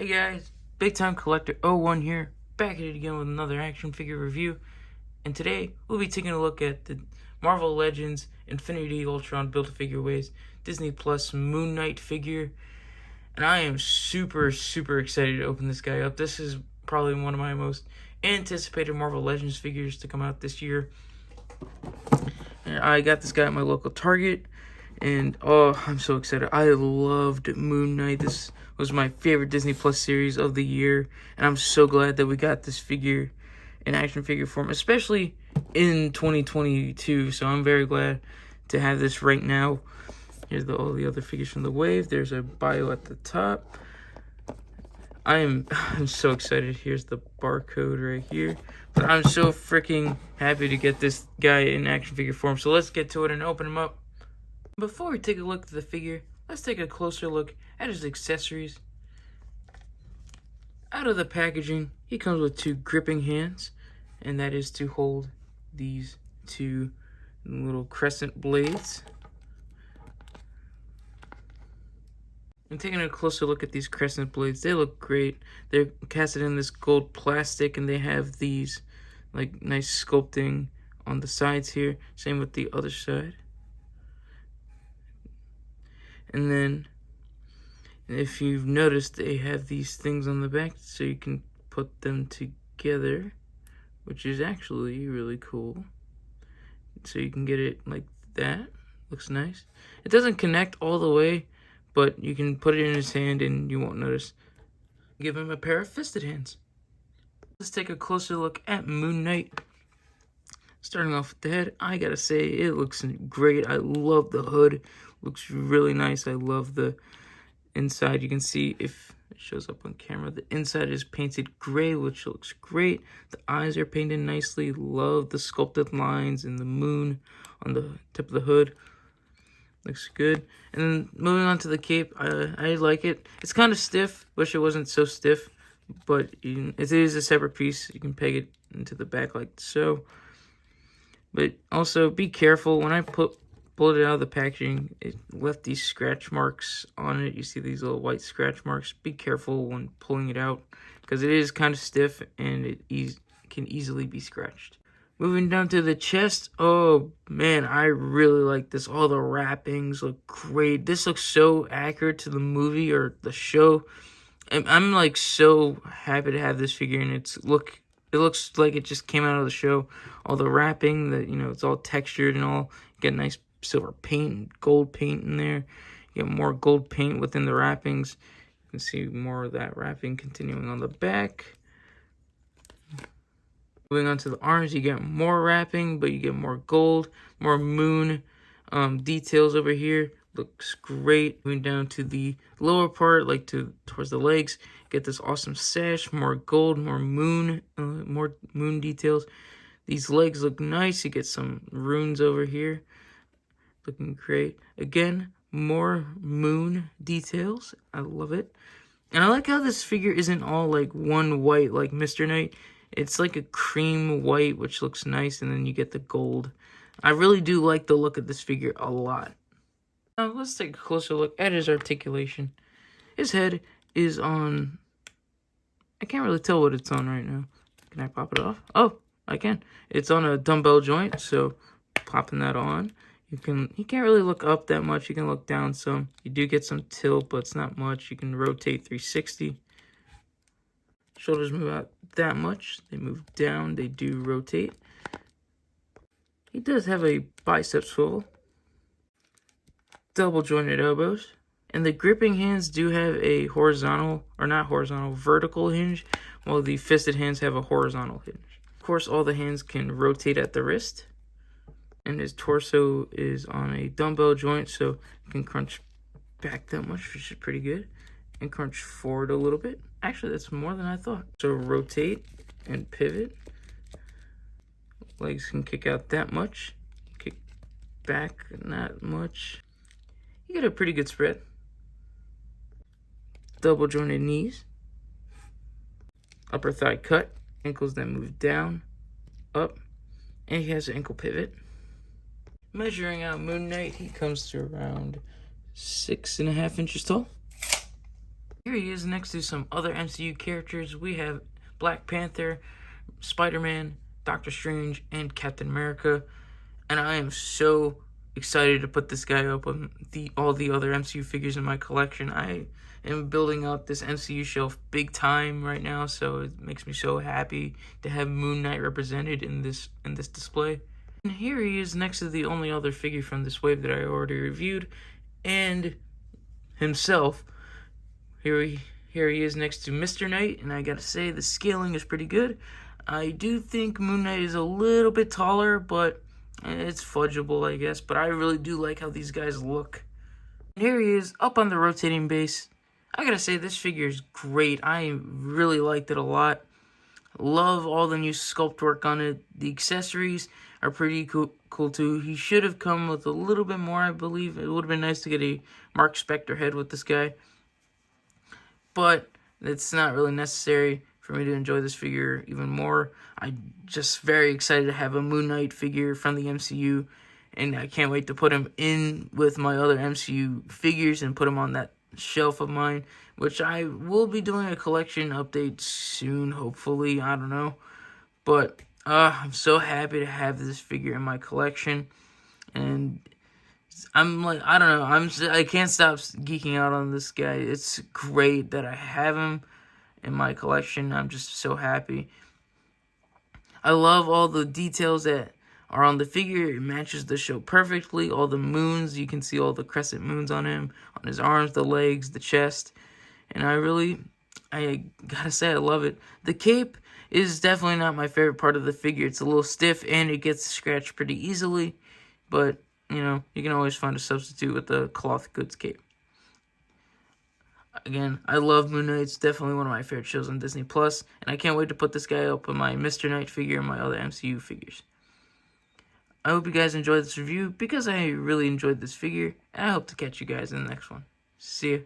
Hey guys, Big Time Collector 01 here, back at it again with another action figure review. And today, we'll be taking a look at the Marvel Legends Infinity Ultron Build-A-Figure Ways Disney Plus Moon Knight figure. And I am super excited to open this guy up. This is probably one of my most anticipated Marvel Legends figures to come out this year. And I got this guy at my local Target. And oh, I'm so excited. I loved Moon Knight. This was my favorite Disney Plus series of the year. And I'm so glad that we got this figure in action figure form, especially in 2022. So I'm very glad to have this right now. Here's all the other figures from the wave. There's a bio at the top. I'm so excited. Here's the barcode right here. But I'm so freaking happy to get this guy in action figure form. So let's get to it and open him up. Before we take a look at the figure, let's take a closer look at his accessories. Out of the packaging, he comes with two gripping hands, and that is to hold these two little crescent blades. And taking a closer look at these crescent blades, they look great. They're casted in this gold plastic, and they have these like nice sculpting on the sides here. Same with the other side. And then, if you've noticed, they have these things on the back so you can put them together, which is actually really cool. So you can get it like that. Looks nice. It doesn't connect all the way, but you can put it in his hand and you won't notice. Give him a pair of fisted hands. Let's take a closer look at Moon Knight. Starting off with the head, I gotta say, it looks great. I love the hood. Looks really nice. I love the inside. You can see if it shows up on camera. The inside is painted gray, which looks great. The eyes are painted nicely. Love the sculpted lines and the moon on the tip of the hood. Looks good. And then moving on to the cape, I like it. It's kind of stiff. Wish it wasn't so stiff, but it is a separate piece. You can peg it into the back like so. But also be careful. When I pulled it out of the packaging, it left these scratch marks on it. You see these little white scratch marks. Be careful when pulling it out because it is kind of stiff and it can easily be scratched. Moving down to the chest. Oh man, I really like this. All the wrappings look great. This looks so accurate to the movie or the show. I'm like so happy to have this figure, and it looks like it just came out of the show. All the wrapping, it's all textured and all. You get nice silver paint and gold paint in there. You get more gold paint within the wrappings. You can see more of that wrapping continuing on the back. Moving on to the arms, you get more wrapping, but you get more gold, more moon details over here. Looks great. Moving down to the lower part, towards the legs, get this awesome sash, more gold, more moon details. These legs look nice. You get some runes over here. Looking great. Again, more moon details. I love it. And I like how this figure isn't all like one white like Mr. Knight. It's like a cream white, which looks nice, and then you get the gold. I really do like the look of this figure a lot. Now, let's take a closer look at his articulation. His head is on... I can't really tell what it's on right now. Can I pop it off? Oh, I can. It's on a dumbbell joint, so popping that on. You can't really look up that much. You can look down some. You do get some tilt, but it's not much. You can rotate 360. Shoulders move out that much. They move down. They do rotate. He does have a bicep swivel. Double jointed elbows. And the gripping hands do have a vertical hinge, while the fisted hands have a horizontal hinge. Of course, all the hands can rotate at the wrist. And his torso is on a dumbbell joint, so you can crunch back that much, which is pretty good. And crunch forward a little bit. Actually, that's more than I thought. So rotate and pivot. Legs can kick out that much. Kick back not much. You get a pretty good spread. Double jointed knees. Upper thigh cut. Ankles that move down, up. And he has an ankle pivot. Measuring out Moon Knight, he comes to around 6.5 inches tall. Here he is next to some other MCU characters. We have Black Panther, Spider-Man, Doctor Strange, and Captain America. And I am so excited to put this guy up on all the other MCU figures in my collection. I am building up this MCU shelf big time right now, so it makes me so happy to have Moon Knight represented in this display. And here he is next to the only other figure from this wave that I already reviewed, and himself. Here he is next to Mr. Knight, and I gotta say the scaling is pretty good. I do think Moon Knight is a little bit taller, but it's fudgeable, I guess. But I really do like how these guys look. And here he is up on the rotating base. I gotta say this figure is great. I really liked it a lot. Love all the new sculpt work on it. The accessories are pretty cool too. He should have come with a little bit more, I believe. It would have been nice to get a Mark Spector head with this guy. But it's not really necessary for me to enjoy this figure even more. I'm just very excited to have a Moon Knight figure from the MCU, and I can't wait to put him in with my other MCU figures and put him on that shelf of mine, which I will be doing a collection update soon, hopefully. I don't know. But I'm so happy to have this figure in my collection, and I'm like, I don't know, I can't stop geeking out on this guy. It's great that I have him in my collection. I'm just so happy. I love all the details that are on the figure. It matches the show perfectly. All the moons, you can see all the crescent moons on him, on his arms, the legs, the chest. And I gotta say, I love it. The cape is definitely not my favorite part of the figure. It's a little stiff and it gets scratched pretty easily. But you know, you can always find a substitute with the cloth goods cape. Again, I love Moon Knight. It's definitely one of my favorite shows on Disney+, and I can't wait to put this guy up on my Mr. Knight figure and my other MCU figures. I hope you guys enjoyed this review, because I really enjoyed this figure, and I hope to catch you guys in the next one. See ya.